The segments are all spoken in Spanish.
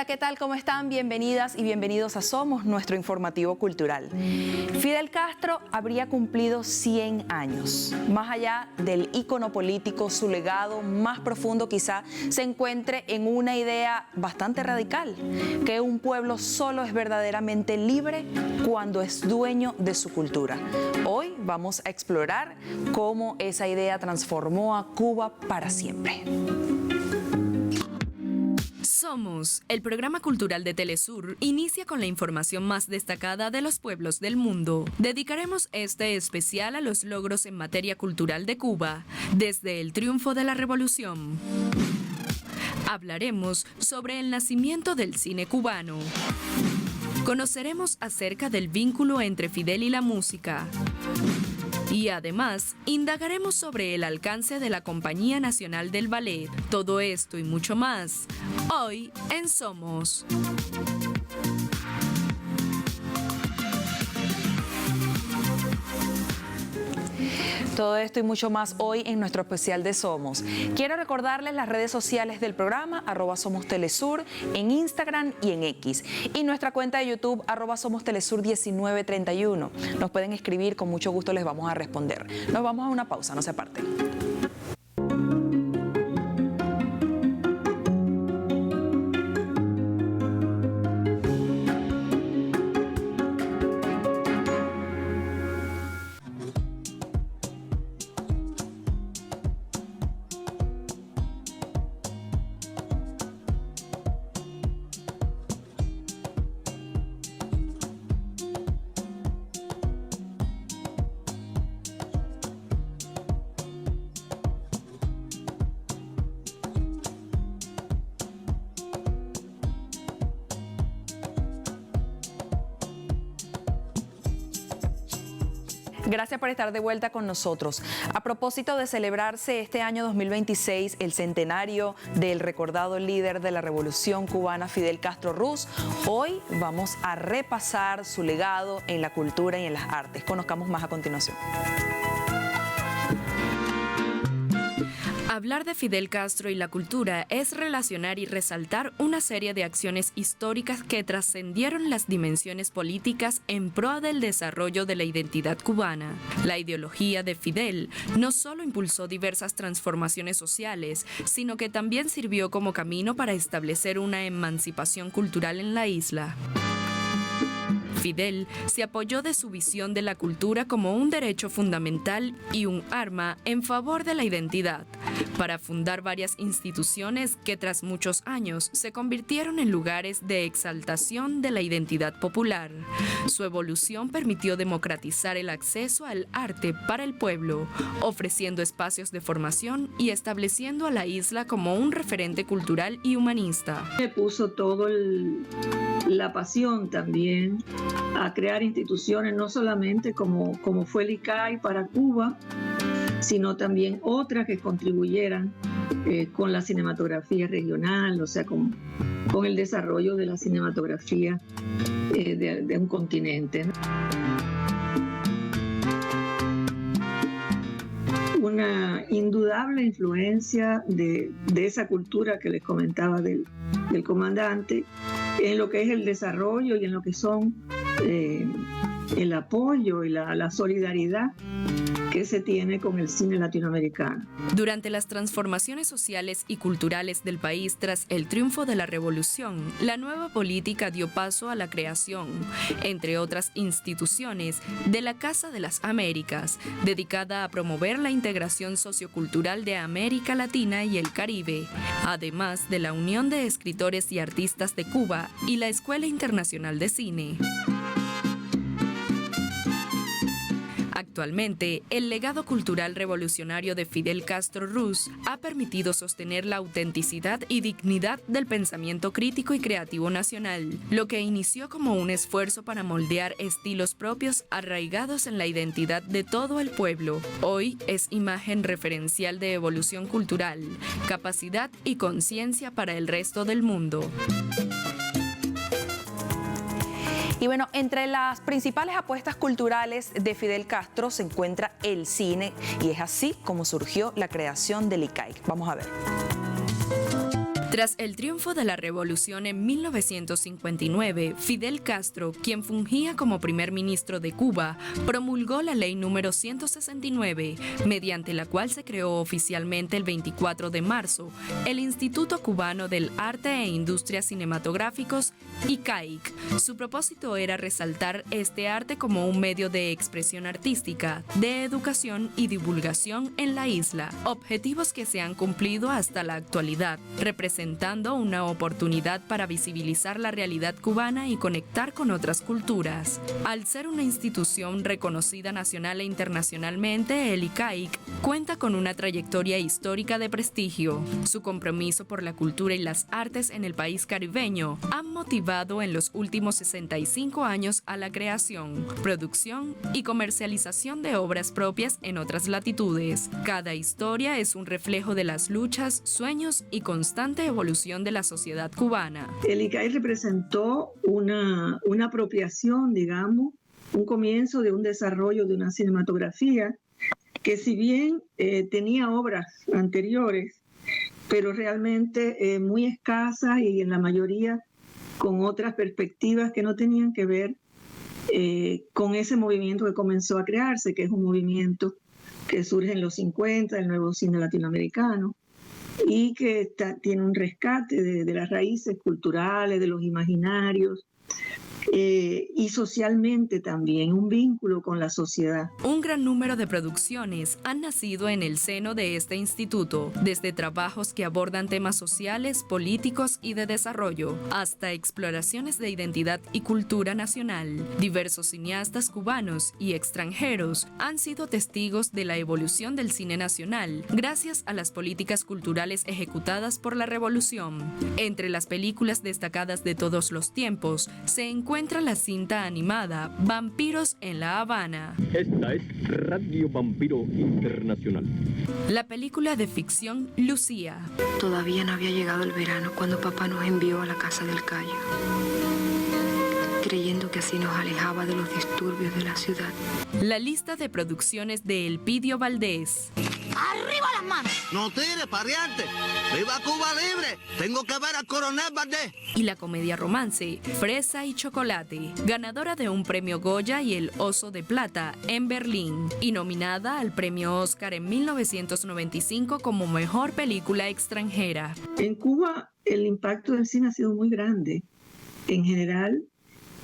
¿qué tal? ¿Cómo están? Bienvenidas y bienvenidos a Somos, nuestro informativo cultural. Fidel Castro habría cumplido 100 años. Más allá del ícono político, su legado más profundo quizá se encuentre en una idea bastante radical, que un pueblo solo es verdaderamente libre cuando es dueño de su cultura. Hoy vamos a explorar cómo esa idea transformó a Cuba para siempre. Somos, el programa cultural de Telesur, inicia con la información más destacada de los pueblos del mundo. Dedicaremos este especial a los logros en materia cultural de Cuba, desde el triunfo de la Revolución. Hablaremos sobre el nacimiento del cine cubano. Conoceremos acerca del vínculo entre Fidel y la música. Y además, indagaremos sobre el alcance de la Compañía Nacional del Ballet. Todo esto y mucho más, hoy en Somos. Todo esto y mucho más hoy en nuestro especial de Somos. Quiero recordarles las redes sociales del programa, @SomosTelesur, en Instagram y en X. Y nuestra cuenta de YouTube, @SomosTelesur1931. Nos pueden escribir, con mucho gusto les vamos a responder. Nos vamos a una pausa, no se aparten. Gracias por estar de vuelta con nosotros. A propósito de celebrarse este año 2026 el centenario del recordado líder de la Revolución cubana, Fidel Castro Ruz, hoy vamos a repasar su legado en la cultura y en las artes. Conozcamos más a continuación. Hablar de Fidel Castro y la cultura es relacionar y resaltar una serie de acciones históricas que trascendieron las dimensiones políticas en pro del desarrollo de la identidad cubana. La ideología de Fidel no solo impulsó diversas transformaciones sociales, sino que también sirvió como camino para establecer una emancipación cultural en la isla. Fidel se apoyó de su visión de la cultura como un derecho fundamental y un arma en favor de la identidad, para fundar varias instituciones que tras muchos años se convirtieron en lugares de exaltación de la identidad popular. Su evolución permitió democratizar el acceso al arte para el pueblo, ofreciendo espacios de formación y estableciendo a la isla como un referente cultural y humanista. Le puso la pasión también a crear instituciones, no solamente como fue el ICAI para Cuba, sino también otras que contribuyeran con la cinematografía regional, o sea, con el desarrollo de la cinematografía de un continente. Una indudable influencia de esa cultura que les comentaba del comandante en lo que es el desarrollo y en lo que son el apoyo y la solidaridad que se tiene con el cine latinoamericano. Durante las transformaciones sociales y culturales del país tras el triunfo de la Revolución, la nueva política dio paso a la creación, entre otras instituciones, de la Casa de las Américas, dedicada a promover la integración sociocultural de América Latina y el Caribe, además de la Unión de Escritores y Artistas de Cuba y la Escuela Internacional de Cine. Actualmente, el legado cultural revolucionario de Fidel Castro Ruz ha permitido sostener la autenticidad y dignidad del pensamiento crítico y creativo nacional, lo que inició como un esfuerzo para moldear estilos propios arraigados en la identidad de todo el pueblo. Hoy es imagen referencial de evolución cultural, capacidad y conciencia para el resto del mundo. Y bueno, entre las principales apuestas culturales de Fidel Castro se encuentra el cine, y es así como surgió la creación del ICAI. Vamos a ver. Tras el triunfo de la revolución en 1959, Fidel Castro, quien fungía como primer ministro de Cuba, promulgó la ley número 169, mediante la cual se creó oficialmente el 24 de marzo el Instituto Cubano del Arte e Industrias Cinematográficos, ICAIC. Su propósito era resaltar este arte como un medio de expresión artística, de educación y divulgación en la isla, objetivos que se han cumplido hasta la actualidad, representando una oportunidad para visibilizar la realidad cubana y conectar con otras culturas. Al ser una institución reconocida nacional e internacionalmente, el ICAIC cuenta con una trayectoria histórica de prestigio. Su compromiso por la cultura y las artes en el país caribeño han motivado en los últimos 65 años a la creación, producción y comercialización de obras propias en otras latitudes. Cada historia es un reflejo de las luchas, sueños y constante evolución de la sociedad cubana. El ICAIC representó una apropiación, digamos, un comienzo de un desarrollo de una cinematografía que, si bien tenía obras anteriores, pero realmente muy escasas y en la mayoría con otras perspectivas que no tenían que ver con ese movimiento que comenzó a crearse, que es un movimiento que surge en los 50, el nuevo cine latinoamericano, y que tiene un rescate de las raíces culturales, de los imaginarios, y socialmente también, un vínculo con la sociedad. Un gran número de producciones han nacido en el seno de este instituto, desde trabajos que abordan temas sociales, políticos y de desarrollo, hasta exploraciones de identidad y cultura nacional. Diversos cineastas cubanos y extranjeros han sido testigos de la evolución del cine nacional, gracias a las políticas culturales ejecutadas por la revolución. Entre las películas destacadas de todos los tiempos se encuentra la cinta animada Vampiros en La Habana. Esta es Radio Vampiro Internacional. La película de ficción Lucía. Todavía no había llegado el verano cuando papá nos envió a la casa del Cayo, creyendo que así nos alejaba de los disturbios de la ciudad. La lista de producciones de Elpidio Valdés. ¡Arriba las manos! ¡No tires, pariente! ¡Viva Cuba libre! ¡Tengo que ver al coronel Valdés! Y la comedia romance Fresa y Chocolate, ganadora de un premio Goya y el Oso de Plata en Berlín, y nominada al premio Oscar en 1995 como mejor película extranjera. En Cuba el impacto del cine ha sido muy grande en general,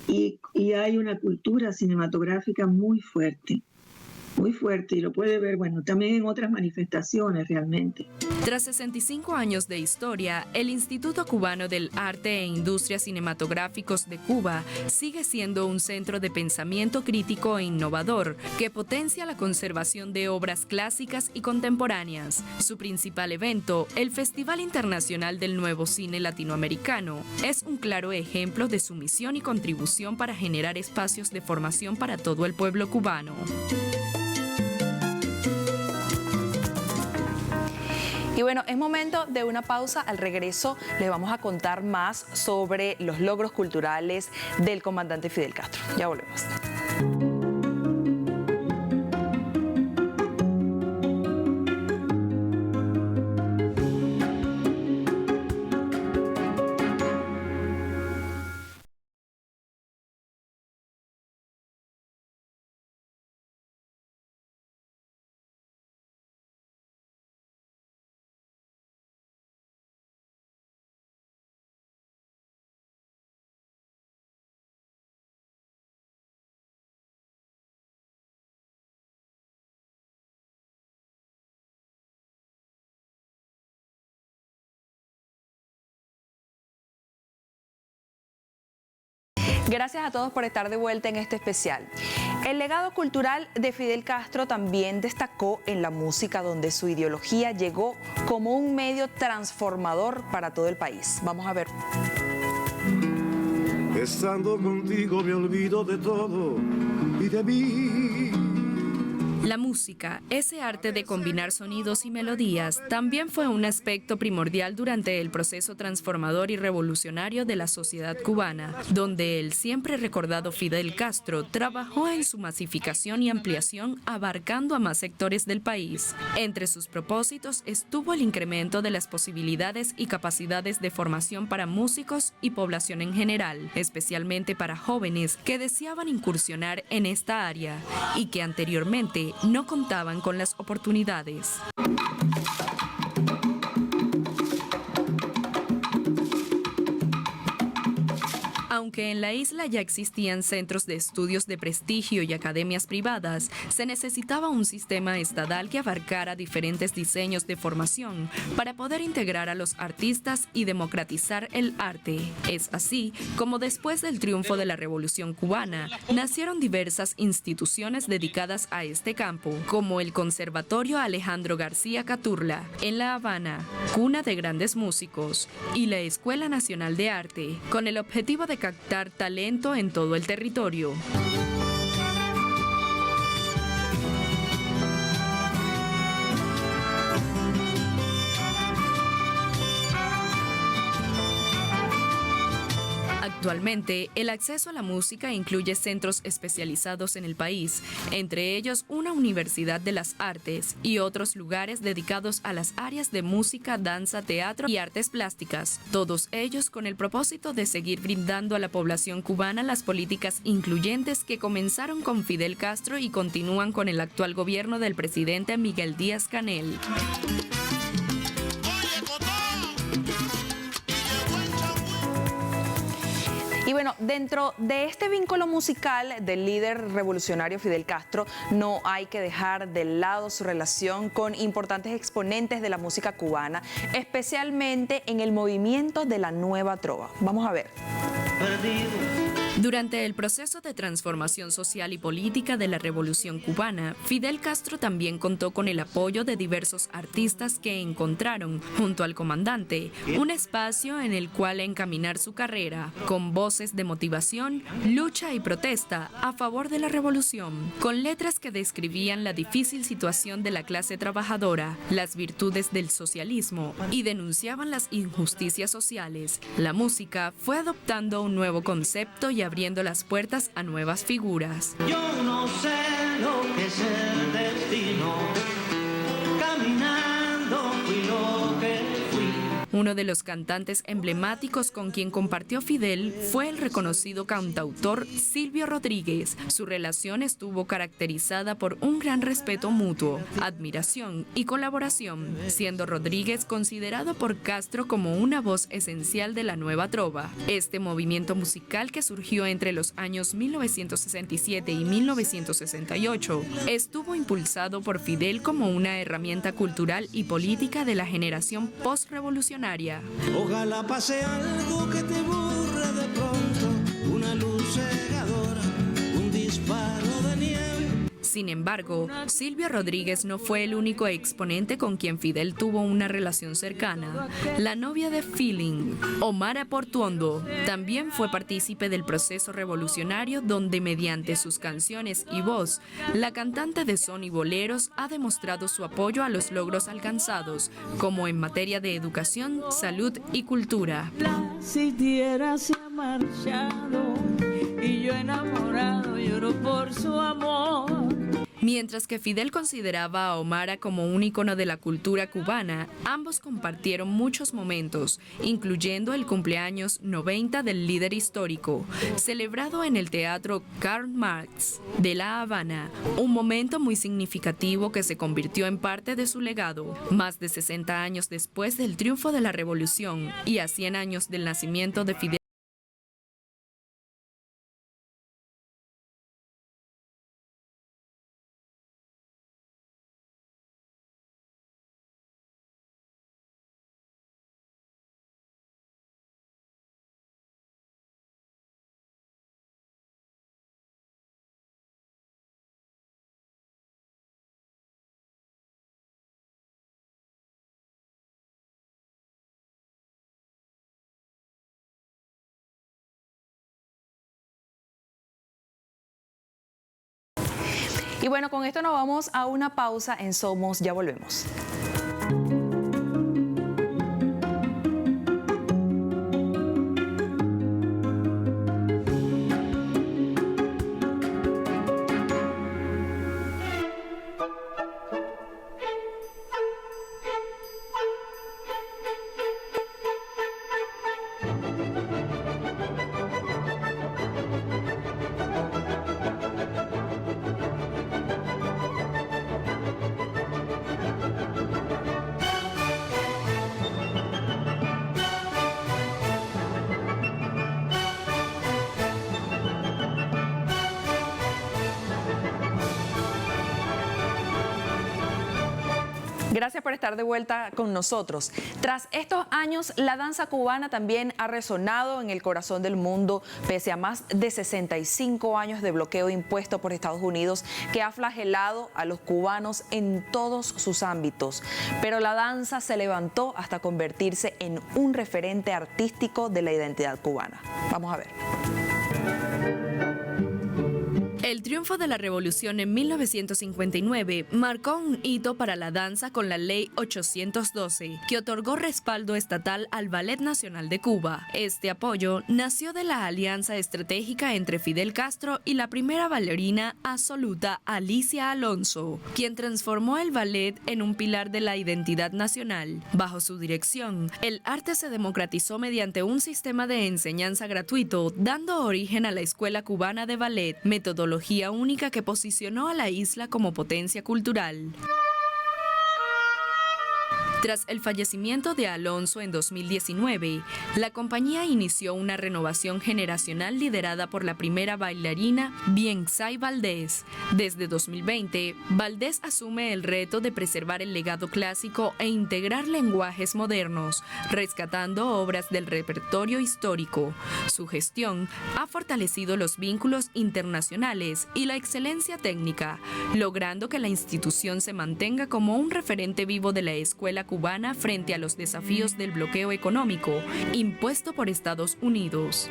y hay una cultura cinematográfica muy fuerte, y lo puede ver, bueno, también en otras manifestaciones realmente. Tras 65 años de historia, el Instituto Cubano del Arte e Industrias Cinematográficos de Cuba sigue siendo un centro de pensamiento crítico e innovador que potencia la conservación de obras clásicas y contemporáneas. Su principal evento, el Festival Internacional del Nuevo Cine Latinoamericano, es un claro ejemplo de su misión y contribución para generar espacios de formación para todo el pueblo cubano. Y bueno, es momento de una pausa. Al regreso les vamos a contar más sobre los logros culturales del comandante Fidel Castro. Ya volvemos. Gracias a todos por estar de vuelta en este especial. El legado cultural de Fidel Castro también destacó en la música, donde su ideología llegó como un medio transformador para todo el país. Vamos a ver. Estando contigo me olvido de todo y de mí. La música, ese arte de combinar sonidos y melodías, también fue un aspecto primordial durante el proceso transformador y revolucionario de la sociedad cubana, donde el siempre recordado Fidel Castro trabajó en su masificación y ampliación, abarcando a más sectores del país. Entre sus propósitos estuvo el incremento de las posibilidades y capacidades de formación para músicos y población en general, especialmente para jóvenes que deseaban incursionar en esta área y que anteriormente no contaban con las oportunidades. Aunque en la isla ya existían centros de estudios de prestigio y academias privadas, se necesitaba un sistema estatal que abarcara diferentes diseños de formación para poder integrar a los artistas y democratizar el arte. Es así como después del triunfo de la Revolución Cubana, nacieron diversas instituciones dedicadas a este campo, como el Conservatorio Alejandro García Caturla, en La Habana, cuna de grandes músicos, y la Escuela Nacional de Arte, con el objetivo de captar talento en todo el territorio. Actualmente, el acceso a la música incluye centros especializados en el país, entre ellos una Universidad de las Artes y otros lugares dedicados a las áreas de música, danza, teatro y artes plásticas, todos ellos con el propósito de seguir brindando a la población cubana las políticas incluyentes que comenzaron con Fidel Castro y continúan con el actual gobierno del presidente Miguel Díaz-Canel. Y bueno, dentro de este vínculo musical del líder revolucionario Fidel Castro, no hay que dejar de lado su relación con importantes exponentes de la música cubana, especialmente en el movimiento de la Nueva Trova. Vamos a ver. Durante el proceso de transformación social y política de la Revolución Cubana, Fidel Castro también contó con el apoyo de diversos artistas que encontraron, junto al comandante, un espacio en el cual encaminar su carrera, con voces de motivación, lucha y protesta a favor de la revolución, con letras que describían la difícil situación de la clase trabajadora, las virtudes del socialismo y denunciaban las injusticias sociales. La música fue adoptando un nuevo concepto y abriendo las puertas a nuevas figuras. Yo no sé lo que es el destino, caminando fui lo que fui. Uno de los cantantes emblemáticos con quien compartió Fidel fue el reconocido cantautor Silvio Rodríguez. Su relación estuvo caracterizada por un gran respeto mutuo, admiración y colaboración, siendo Rodríguez considerado por Castro como una voz esencial de la Nueva Trova. Este movimiento musical, que surgió entre los años 1967 y 1968, estuvo impulsado por Fidel como una herramienta cultural y política de la generación post-revolucionaria. Ojalá pase algo que te borre de pronto, una luz cegadora, un disparo de nieve. Sin embargo, Silvio Rodríguez no fue el único exponente con quien Fidel tuvo una relación cercana. La novia de Feeling, Omara Portuondo, también fue partícipe del proceso revolucionario, donde mediante sus canciones y voz, la cantante de son y boleros ha demostrado su apoyo a los logros alcanzados, como en materia de educación, salud y cultura. Si tierra se ha marchado y yo enamorado lloro por su amor. Mientras que Fidel consideraba a Omara como un ícono de la cultura cubana, ambos compartieron muchos momentos, incluyendo el cumpleaños 90 del líder histórico, celebrado en el Teatro Karl Marx de La Habana, un momento muy significativo que se convirtió en parte de su legado. Más de 60 años después del triunfo de la Revolución y a 100 años del nacimiento de Fidel Y bueno, con esto nos vamos a una pausa en Somos, ya volvemos. Gracias por estar de vuelta con nosotros. Tras estos años, la danza cubana también ha resonado en el corazón del mundo, pese a más de 65 años de bloqueo impuesto por Estados Unidos, que ha flagelado a los cubanos en todos sus ámbitos. Pero la danza se levantó hasta convertirse en un referente artístico de la identidad cubana. Vamos a ver. El triunfo de la revolución en 1959 marcó un hito para la danza con la Ley 812, que otorgó respaldo estatal al Ballet Nacional de Cuba. Este apoyo nació de la alianza estratégica entre Fidel Castro y la primera bailarina absoluta Alicia Alonso, quien transformó el ballet en un pilar de la identidad nacional. Bajo su dirección, el arte se democratizó mediante un sistema de enseñanza gratuito, dando origen a la Escuela Cubana de Ballet, metodología única que posicionó a la isla como potencia cultural. Tras el fallecimiento de Alonso en 2019, la compañía inició una renovación generacional liderada por la primera bailarina, Biensay Valdés. Desde 2020, Valdés asume el reto de preservar el legado clásico e integrar lenguajes modernos, rescatando obras del repertorio histórico. Su gestión ha fortalecido los vínculos internacionales y la excelencia técnica, logrando que la institución se mantenga como un referente vivo de la escuela cubana frente a los desafíos del bloqueo económico impuesto por Estados Unidos.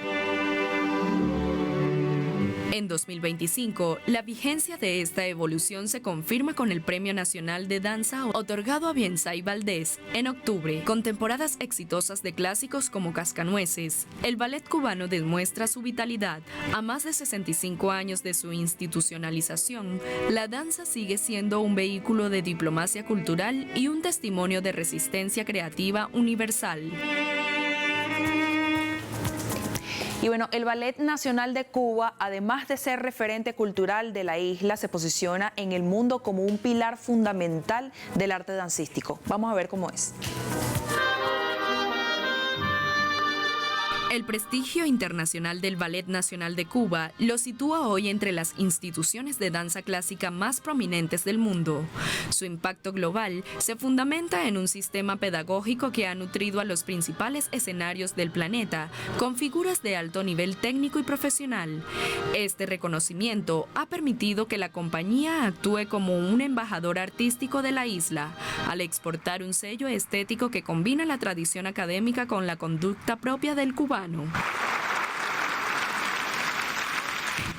En 2025, la vigencia de esta evolución se confirma con el Premio Nacional de Danza otorgado a Biensay Valdés en octubre, con temporadas exitosas de clásicos como Cascanueces. El ballet cubano demuestra su vitalidad. A más de 65 años de su institucionalización, la danza sigue siendo un vehículo de diplomacia cultural y un testimonio de resistencia creativa universal. Y bueno, el Ballet Nacional de Cuba, además de ser referente cultural de la isla, se posiciona en el mundo como un pilar fundamental del arte dancístico. Vamos a ver cómo es. El prestigio internacional del Ballet Nacional de Cuba lo sitúa hoy entre las instituciones de danza clásica más prominentes del mundo. Su impacto global se fundamenta en un sistema pedagógico que ha nutrido a los principales escenarios del planeta con figuras de alto nivel técnico y profesional. Este reconocimiento ha permitido que la compañía actúe como un embajador artístico de la isla, al exportar un sello estético que combina la tradición académica con la conducta propia del cubano.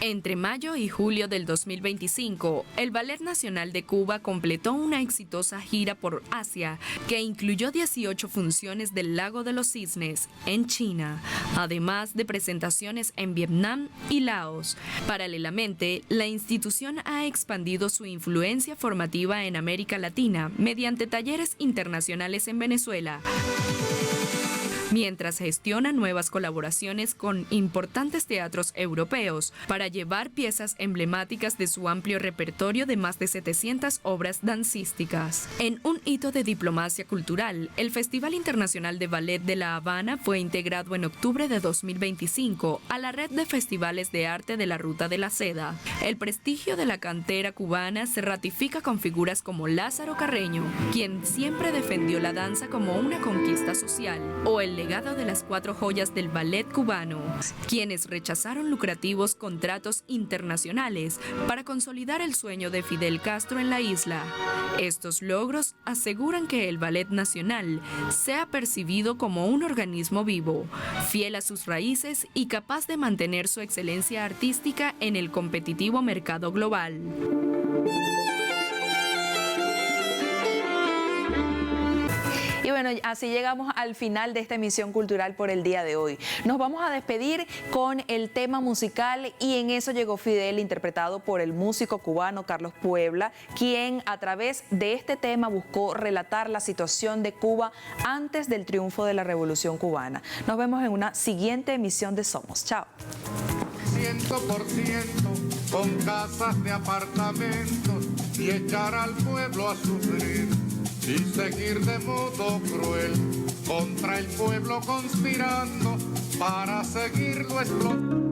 Entre mayo y julio del 2025, el Ballet Nacional de Cuba completó una exitosa gira por Asia que incluyó 18 funciones del Lago de los Cisnes, en China, además de presentaciones en Vietnam y Laos. Paralelamente, la institución ha expandido su influencia formativa en América Latina mediante talleres internacionales en Venezuela, mientras gestiona nuevas colaboraciones con importantes teatros europeos para llevar piezas emblemáticas de su amplio repertorio de más de 700 obras dancísticas. En un hito de diplomacia cultural, el Festival Internacional de Ballet de La Habana fue integrado en octubre de 2025 a la red de festivales de arte de la Ruta de la Seda. El prestigio de la cantera cubana se ratifica con figuras como Lázaro Carreño, quien siempre defendió la danza como una conquista social, o el legado de las 4 joyas del ballet cubano, quienes rechazaron lucrativos contratos internacionales para consolidar el sueño de Fidel Castro en la isla. Estos logros aseguran que el Ballet Nacional sea percibido como un organismo vivo, fiel a sus raíces y capaz de mantener su excelencia artística en el competitivo mercado global. bueno, así llegamos al final de esta emisión cultural por el día de hoy. Nos vamos a despedir con el tema musical y en eso llegó Fidel, interpretado por el músico cubano Carlos Puebla, quien a través de este tema buscó relatar la situación de Cuba antes del triunfo de la Revolución Cubana. Nos vemos en una siguiente emisión de Somos. Chao. 100% con casas de apartamentos y echar al pueblo a sufrir y seguir de modo cruel contra el pueblo conspirando para seguirlo explotando.